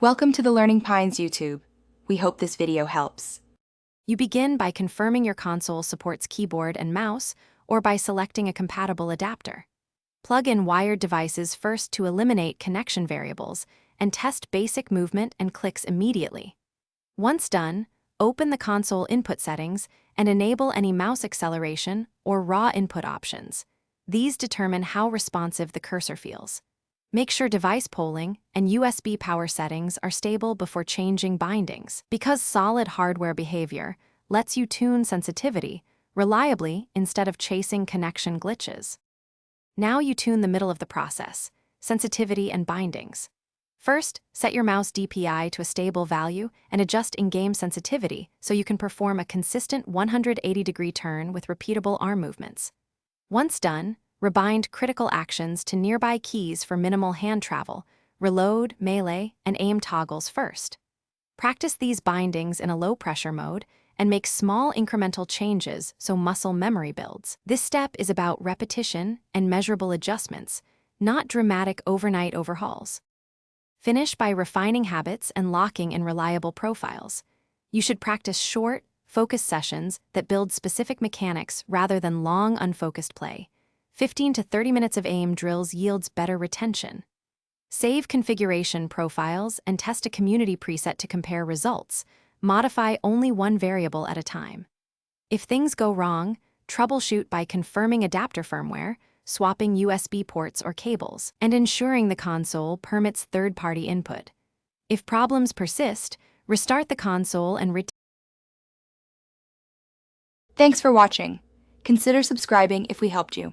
Welcome to the Learning Pines YouTube. We hope this video helps. You begin by confirming your console supports keyboard and mouse, or by selecting a compatible adapter. Plug in wired devices first to eliminate connection variables, and test basic movement and clicks immediately. Once done, open the console input settings and enable any mouse acceleration or raw input options. These determine how responsive the cursor feels. Make sure device polling and USB power settings are stable before changing bindings, because solid hardware behavior lets you tune sensitivity reliably instead of chasing connection glitches. Now you tune the middle of the process, sensitivity and bindings. First, set your mouse DPI to a stable value and adjust in-game sensitivity so you can perform a consistent 180-degree turn with repeatable arm movements. Once done, rebind critical actions to nearby keys for minimal hand travel, reload, melee, and aim toggles first. Practice these bindings in a low-pressure mode and make small incremental changes so muscle memory builds. This step is about repetition and measurable adjustments, not dramatic overnight overhauls. Finish by refining habits and locking in reliable profiles. You should practice short, focused sessions that build specific mechanics rather than long, unfocused play. 15 to 30 minutes of aim drills yields better retention. Save configuration profiles and test a community preset to compare results. Modify only one variable at a time. If things go wrong, troubleshoot by confirming adapter firmware, swapping USB ports or cables, and ensuring the console permits third-party input. If problems persist, restart the console and Thanks for watching. Consider subscribing if we helped you.